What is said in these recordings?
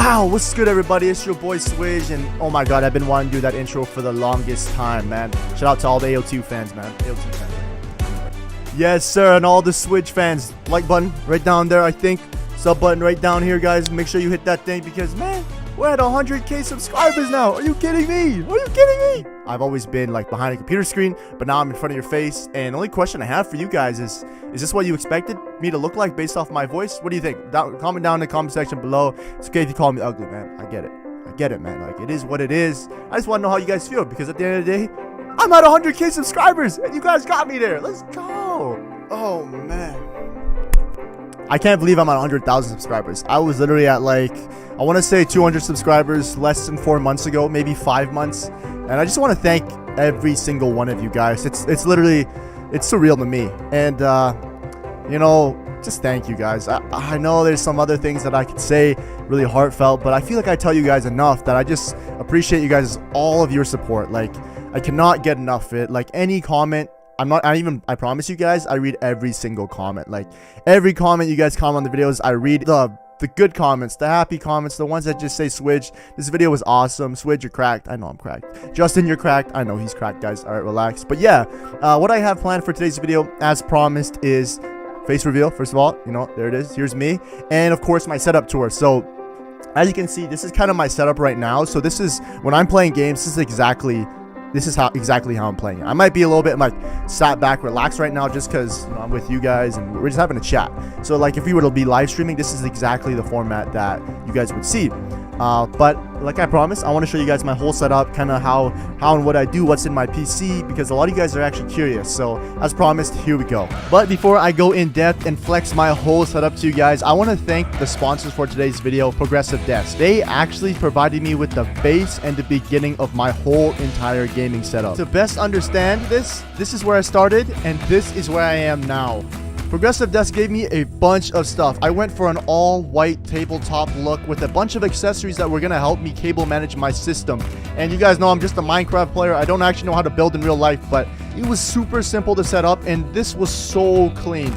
Wow, what's good, everybody? It's your boy Swidge, and oh my god, I've been wanting to do that intro for the longest time, man. Shout out to all the AO2 fans, man. AO2 fans. Yes, sir, and all the Swidge fans. Like button right down there, I think. Sub button right down here, guys. Make sure you hit that thing because, man, we're at 100K subscribers now. Are you kidding me? Are you kidding me? I've always been like behind a computer screen, but now I'm in front of your face. And the only question I have for you guys is this what you expected me to look like based off my voice? What do you think? Comment down in the comment section below. It's okay if you call me ugly, man. I get it. I get it, man. Like, it is what it is. I just want to know how you guys feel because at the end of the day, I'm at 100K subscribers and you guys got me there. Let's go. Oh, man. I can't believe I'm at 100,000 subscribers. I was literally at like, I want to say 200 subscribers less than 4 months ago, maybe 5 months. And I just want to thank every single one of you guys. It's literally, it's surreal to me. And, you know, just thank you guys. I know there's some other things that I could say really heartfelt, but I feel like I tell you guys enough that I just appreciate you guys, all of your support. Like, I cannot get enough of it. Like, any comment, I promise you guys, I read every single comment. Like, every comment you guys comment on the videos, I read the good comments, the happy comments, the ones that just say, Swidge, this video was awesome. Swidge, you're cracked. I know I'm cracked. Justin, you're cracked. I know he's cracked, guys. All right, relax. But yeah, what I have planned for today's video, as promised, is face reveal. First of all, you know, there it is. Here's me. And of course, my setup tour. So as you can see, this is kind of my setup right now. So this is, when I'm playing games, this is exactly how I'm playing it. I might be a little bit like sat back, relaxed right now just because, you know, I'm with you guys and we're just having a chat. So like if we were to be live streaming, this is exactly the format that you guys would see. But like I promised, I want to show you guys my whole setup, kind of how and what I do, what's in my PC, because a lot of you guys are actually curious. So as promised, here we go. But before I go in depth and flex my whole setup to you guys, I want to thank the sponsors for today's video, Progressive Desk. They actually provided me with the base and the beginning of my whole entire gaming setup. To best understand this is where I started and this is where I am now. Progressive Desk gave me a bunch of stuff. I went for an all-white tabletop look with a bunch of accessories that were going to help me cable manage my system. And you guys know I'm just a Minecraft player. I don't actually know how to build in real life, but it was super simple to set up, and this was so clean.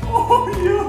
Oh, yeah.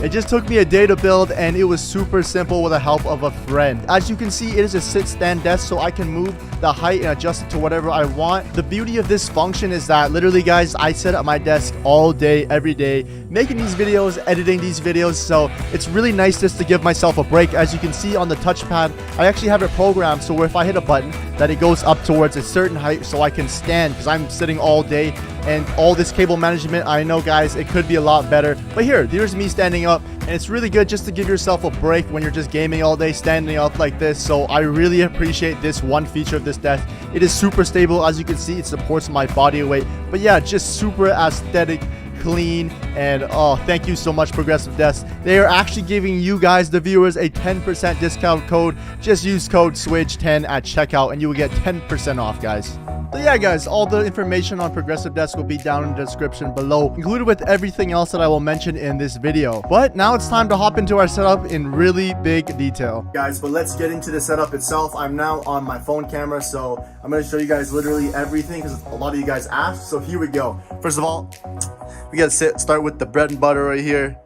It just took me a day to build and it was super simple with the help of a friend. As you can see, it is a sit-stand desk so I can move the height and adjust it to whatever I want. The beauty of this function is that literally, guys, I sit at my desk all day, every day, making these videos, editing these videos. So it's really nice just to give myself a break. As you can see on the touchpad, I actually have it programmed so where if I hit a button that it goes up towards a certain height so I can stand because I'm sitting all day. And all this cable management, I know, guys, it could be a lot better. But here's me standing up. And it's really good just to give yourself a break when you're just gaming all day, standing up like this. So I really appreciate this one feature of this desk. It is super stable. As you can see, it supports my body weight. But yeah, just super aesthetic, clean, and oh, thank you so much, Progressive Desk. They are actually giving you guys, the viewers, a 10% discount code. Just use code SWIDGE10 at checkout and you will get 10% off, guys. So yeah, guys, all the information on Progressive Desk will be down in the description below, included with everything else that I will mention in this video. But now it's time to hop into our setup in really big detail. Guys, but let's get into the setup itself. I'm now on my phone camera, so I'm going to show you guys literally everything because a lot of you guys asked. So here we go. First of all, we got to start with the bread and butter right here.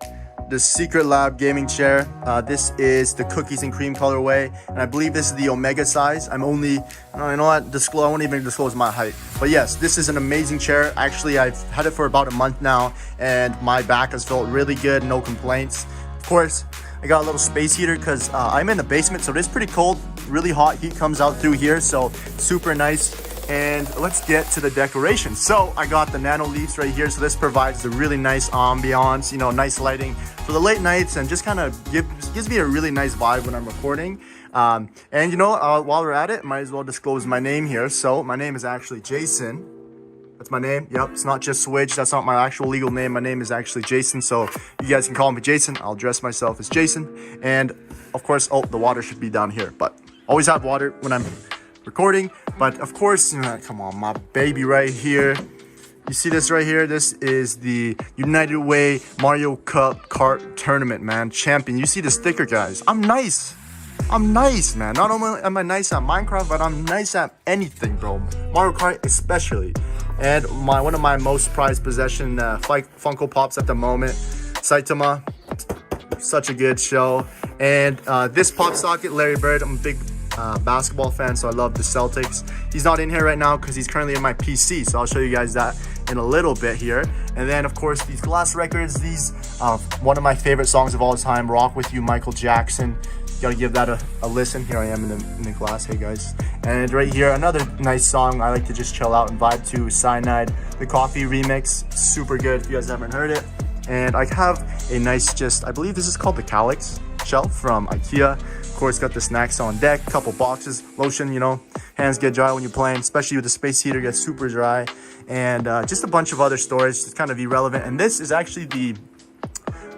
The Secret Lab gaming chair. This is the cookies and cream colorway, and I believe this is the Omega size. I'm only, you know what, I won't even disclose my height. But yes, this is an amazing chair. Actually, I've had it for about a month now, and my back has felt really good, no complaints. Of course, I got a little space heater because I'm in the basement, so it is pretty cold. Really hot heat comes out through here, so super nice. And let's get to the decoration. So I got the nano leaves right here, so this provides the really nice ambiance, you know, nice lighting for the late nights, and just kind of gives me a really nice vibe when I'm recording. And you know, while we're at it, might as well disclose my name here. So my name is actually Jason. That's my name. Yep, it's not just Swidge. That's not my actual legal name. My name is actually Jason, so you guys can call me Jason. I'll address myself as Jason. And of course, oh, the water should be down here, but always have water when I'm recording. But of course, come on, my baby right here. You see this right here? This is the United Way Mario Kart Tournament, man. Champion. You see the sticker, guys. I'm nice. I'm nice, man. Not only am I nice at Minecraft, but I'm nice at anything, bro. Mario Kart especially. And one of my most prized possession Funko Pops at the moment, Saitama. Such a good show. And this pop socket, Larry Bird. I'm a big basketball fan, so I love the Celtics. He's not in here right now because he's currently in my PC, so I'll show you guys that in a little bit here. And then of course these glass records, these one of my favorite songs of all time, Rock With You, Michael Jackson. You gotta give that a listen. Here I am in the glass. Hey guys. And right here, another nice song I like to just chill out and vibe to, Cyanide, the Coffee remix. Super good if you guys haven't heard it. And I have a nice, I believe this is called the Calyx shelf from IKEA. Of course, got the snacks on deck, couple boxes, lotion, you know, hands get dry when you're playing, especially with the space heater, gets super dry. And just a bunch of other storage, it's kind of irrelevant. And this is actually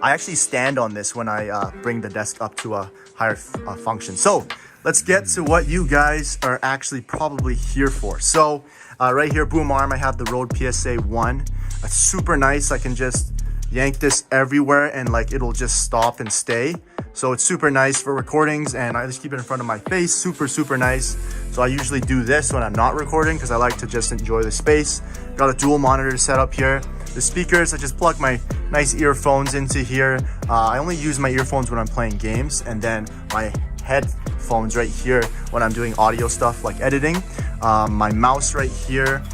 I actually stand on this when I bring the desk up to a higher function. So let's get to what you guys are actually probably here for. So right here, boom arm, I have the Rode PSA 1. It's super nice. I can just yank this everywhere and like it'll just stop and stay. So it's super nice for recordings, and I just keep it in front of my face. Super nice. So I usually do this when I'm not recording because I like to just enjoy the space. Got a dual monitor set up here. The speakers, I just plug my nice earphones into here. I only use my earphones when I'm playing games, and then my headphones right here when I'm doing audio stuff like editing. My mouse right here.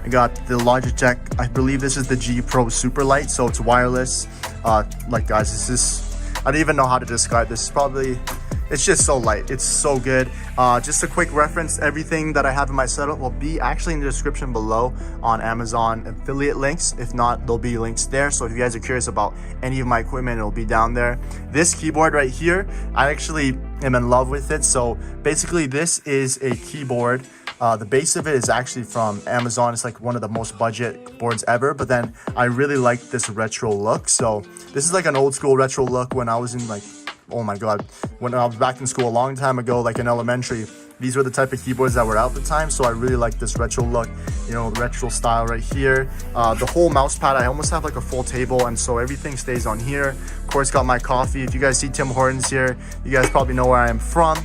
I got the Logitech, I believe this is the G Pro Superlight, so it's wireless. Like guys, this is, I don't even know how to describe this. It's just so light, it's so good. Just a quick reference, everything that I have in my setup will be actually in the description below on Amazon affiliate links. If not, there'll be links there. So if you guys are curious about any of my equipment, it'll be down there. This keyboard right here, I actually am in love with it. So basically this is a keyboard. The base of it is actually from Amazon. It's like one of the most budget boards ever, but then I really like this retro look. So this is like an old school retro look when I was in like, oh my god, when I was back in school a long time ago, like in elementary. These were the type of keyboards that were out at the time, so I really like this retro look, you know, retro style right here. The whole mouse pad, I almost have like a full table, and so everything stays on here. Of course, got my coffee. If you guys see Tim Hortons here, you guys probably know where I am from.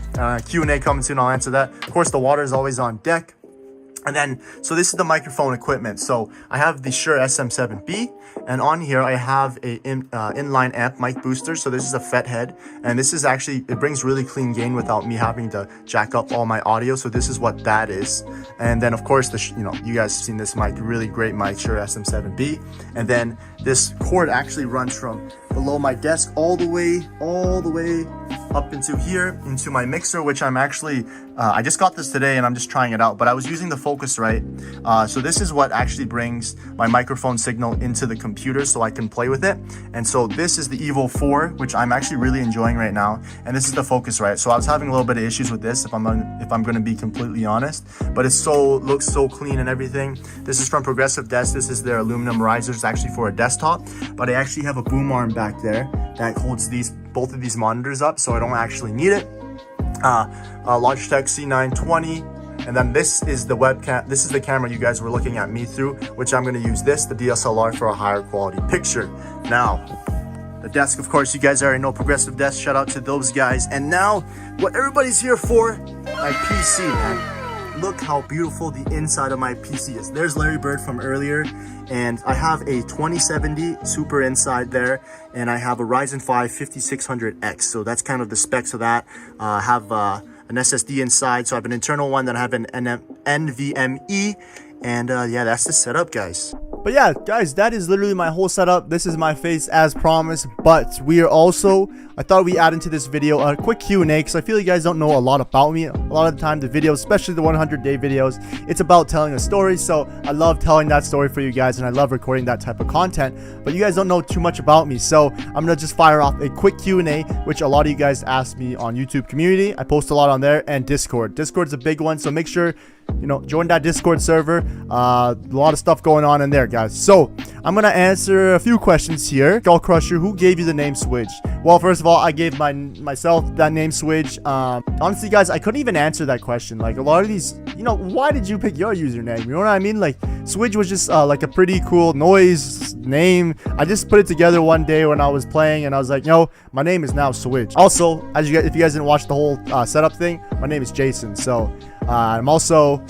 Q&A coming soon, I'll answer that. Of course, the water is always on deck. And then, so this is the microphone equipment. So I have the Shure SM7B, and on here I have a inline amp mic booster. So this is a FET head, and this is actually, it brings really clean gain without me having to jack up all my audio. So this is what that is. And then of course, you guys have seen this mic, really great mic, Shure SM7B. And then this cord actually runs from below my desk all the way up into here, into my mixer, which I'm actually, I just got this today and I'm just trying it out, but I was using the Focusrite. So this is what actually brings my microphone signal into the computer so I can play with it. And so this is the Evo 4, which I'm actually really enjoying right now. And this is the Focusrite. So I was having a little bit of issues with this, if I'm going to be completely honest, but it looks so clean and everything. This is from Progressive Desk. This is their aluminum risers, actually for a desktop, but I actually have a boom arm back there that holds both of these monitors up, so I don't actually need it. Logitech C920, and then this is the webcam. This is the camera you guys were looking at me through, which I'm going to use the DSLR for a higher quality picture. Now, the desk, of course, you guys already know Progressive Desk. Shout out to those guys. And now, what everybody's here for, my PC, man. Look how beautiful the inside of my PC is. There's Larry Bird from earlier, and I have a 2070 Super inside there, and I have a Ryzen 5 5600X. So that's kind of the specs of that. I have an SSD inside, so I have an internal one, then I have an NVMe, and yeah, that's the setup, guys. But yeah, guys, that is literally my whole setup. This is my face as promised, but we are also, I thought we add into this video a quick Q&A because I feel you guys don't know a lot about me. A lot of the time, the videos, especially the 100-day videos, it's about telling a story. So I love telling that story for you guys, and I love recording that type of content, but you guys don't know too much about me. So I'm going to just fire off a quick Q&A, which a lot of you guys asked me on YouTube community. I post a lot on there, and Discord. Discord's a big one, so make sure, you know, join that Discord server. A lot of stuff going on in there, guys. So I'm gonna answer a few questions here. Skull Crusher, who gave you the name Swidge? Well, first of all, I gave myself that name Swidge. Honestly, guys, I couldn't even answer that question. Like, a lot of these, you know, why did you pick your username? You know what I mean? Like, Swidge was just like a pretty cool noise name. I just put it together one day when I was playing, and I was like, yo, my name is now Swidge. Also, as you guys, if you guys didn't watch the whole setup thing, my name is Jason. So I'm also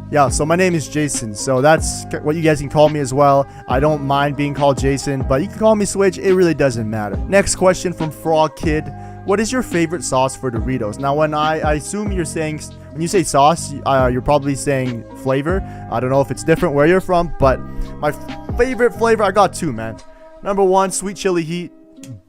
Yeah, so my name is Jason, so that's what you guys can call me as well. I don't mind being called Jason, but you can call me Swidge. It really doesn't matter. Next question from Frog Kid. What is your favorite sauce for Doritos? Now, when I assume you're saying, when you say sauce, you're probably saying flavor. I don't know if it's different where you're from, but my favorite flavor, I got two, man. Number one, sweet chili heat,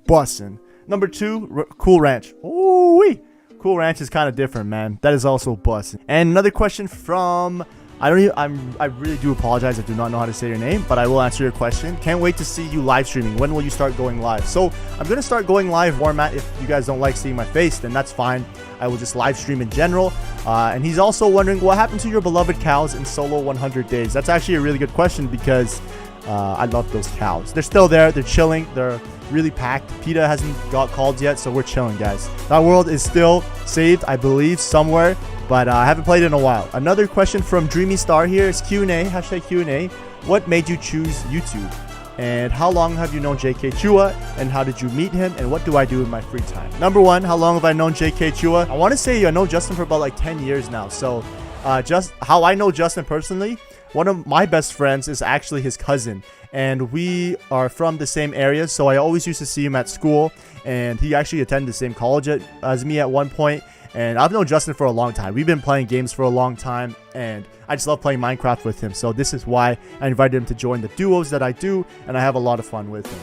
bussin'. Number two, Cool Ranch. Ooh-wee. Cool Ranch is kind of different, man. That is also bussin'. And another question from, I really do apologize. I do not know how to say your name, but I will answer your question. Can't wait to see you live streaming. When will you start going live? So I'm gonna start going live format. If you guys don't like seeing my face, then that's fine. I will just live stream in general. And he's also wondering what happened to your beloved cows in Solo 100 days. That's actually a really good question because I love those cows. They're still there. They're chilling. They're really packed. PETA hasn't got called yet, so we're chilling, guys. That world is still saved, I believe, somewhere, but I haven't played it in a while. Another question from Dreamy Star here is Q&A, hashtag Q&A. What made you choose YouTube? And how long have you known JK Chua? And how did you meet him? And what do I do in my free time? Number one, how long have I known JK Chua? I want to say I know Justin for about like 10 years now. So just how I know Justin personally, one of my best friends is actually his cousin, and we are from the same area, so I always used to see him at school, and he actually attended the same college as me at one point. And I've known Justin for a long time. We've been playing games for a long time, and I just love playing Minecraft with him. So this is why I invited him to join the duos that I do, and I have a lot of fun with him.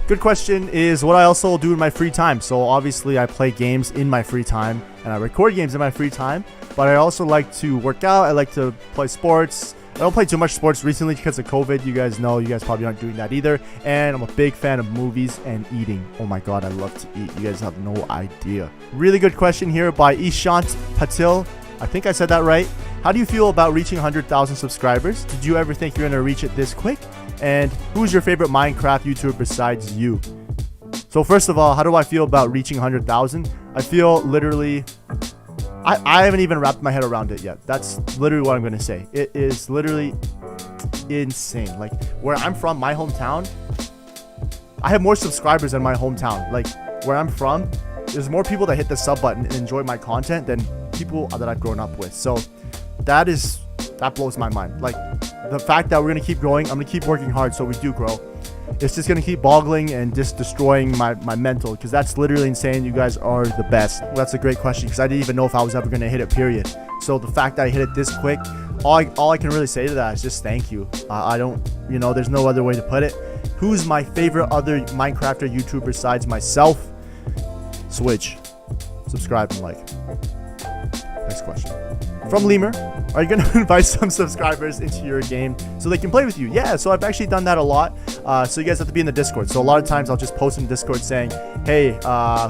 Good question is what I also do in my free time. So obviously I play games in my free time, and I record games in my free time, but I also like to work out. I like to play sports. I don't play too much sports recently because of COVID. You guys know, you guys probably aren't doing that either. And I'm a big fan of movies and eating. Oh my god, I love to eat. You guys have no idea. Really good question here by Ishant Patil. I think I said that right. How do you feel about reaching 100,000 subscribers? Did you ever think you're going to reach it this quick? And who's your favorite Minecraft YouTuber besides you? So first of all, how do I feel about reaching 100,000? I feel literally... I haven't even wrapped my head around it yet. That's literally what I'm going to say. It is literally insane. Like, where I'm from, my hometown, I have more subscribers than my hometown. Like, where I'm from, there's more people that hit the sub button and enjoy my content than people that I've grown up with. So that blows my mind. Like, the fact that we're going to keep growing, I'm going to keep working hard so we do grow. It's just going to keep boggling and just destroying my mental, because that's literally insane. You guys are the best. Well, that's a great question because I didn't even know if I was ever going to hit it, period. So the fact that I hit it this quick, all I can really say to that is just thank you. I don't, there's no other way to put it. Who's my favorite other Minecrafter YouTuber besides myself? Swidge. Subscribe and like. Next question. From Lemur, are you going to invite some subscribers into your game so they can play with you? Yeah, so I've actually done that a lot. So you guys have to be in the Discord. So a lot of times I'll just post in Discord saying, hey,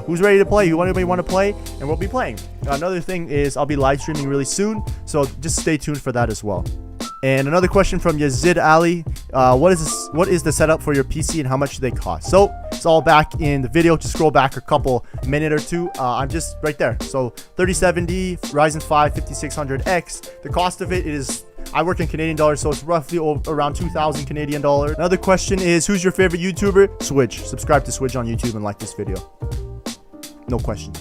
who's ready to play? Anybody want to play? And we'll be playing. Another thing is I'll be live streaming really soon. So just stay tuned for that as well. And another question from Yazid Ali. What is the setup for your PC and how much do they cost? So it's all back in the video. Just scroll back a couple minute or two. I'm just right there. So 3070 Ryzen 5 5600X. The cost of it is, I work in Canadian dollars, so it's roughly around 2,000 Canadian dollars. Another question is, who's your favorite YouTuber? Swidge. Subscribe to Swidge on YouTube and like this video. No question.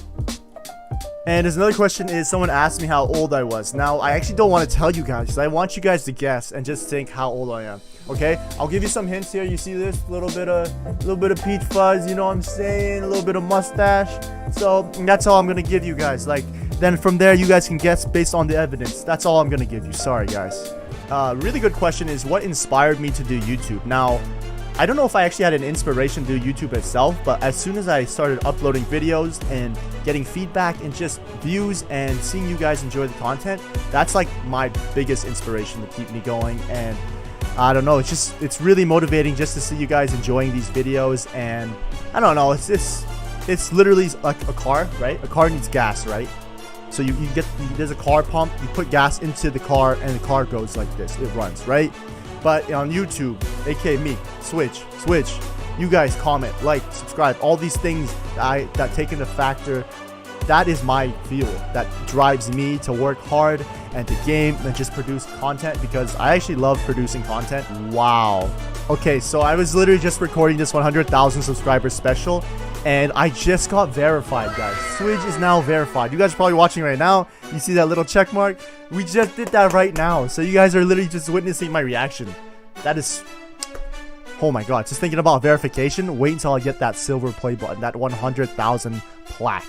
And there's another question is, someone asked me how old I was. Now, I actually don't want to tell you guys, because I want you guys to guess and just think how old I am. Okay, I'll give you some hints here. You see this little bit of peach fuzz, you know what I'm saying, a little bit of mustache. So that's all I'm gonna give you guys. Like, then from there you guys can guess based on the evidence. That's all I'm gonna give you. Sorry guys. Really good question is, what inspired me to do YouTube? Now, I don't know if I actually had an inspiration to do YouTube itself, but as soon as I started uploading videos and getting feedback and just views and seeing you guys enjoy the content, that's like my biggest inspiration to keep me going. And I don't know, it's really motivating just to see you guys enjoying these videos. And I don't know, it's literally like a car, right? A car needs gas, right? So there's a car pump, you put gas into the car and the car goes like this, it runs, right? But on YouTube, aka me, Swidge, you guys comment, like, subscribe, all these things that take into factor. That is my fuel that drives me to work hard and to game and just produce content, because I actually love producing content. Wow. Okay, so I was literally just recording this 100,000 subscribers special, and I just got verified, guys. Swidge is now verified. You guys are probably watching right now. You see that little check mark? We just did that right now. So you guys are literally just witnessing my reaction. That is... oh my god, just thinking about verification. Wait until I get that silver play button, that 100,000 plaque.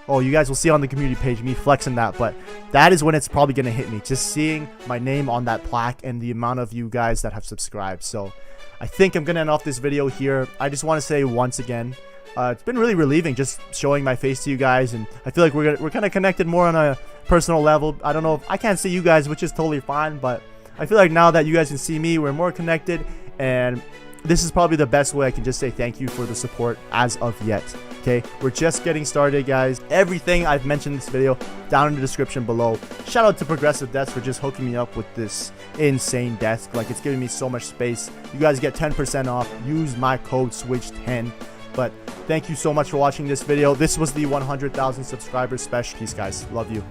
Oh, you guys will see on the community page me flexing that, but that is when it's probably going to hit me. Just seeing my name on that plaque and the amount of you guys that have subscribed. So I think I'm going to end off this video here. I just want to say once again, it's been really relieving just showing my face to you guys, and I feel like we're kind of connected more on a personal level. I don't know if I can't see you guys, which is totally fine, but I feel like now that you guys can see me, we're more connected, and this is probably the best way I can just say thank you for the support as of yet. Okay, we're just getting started, guys. Everything I've mentioned in this video down in the description below. Shout out to Progressive Desk for just hooking me up with this insane desk. Like, it's giving me so much space. You guys get 10% off. Use my code SWIDGE10. But thank you so much for watching this video. This was the 100,000 subscribers special. Peace, guys. Love you.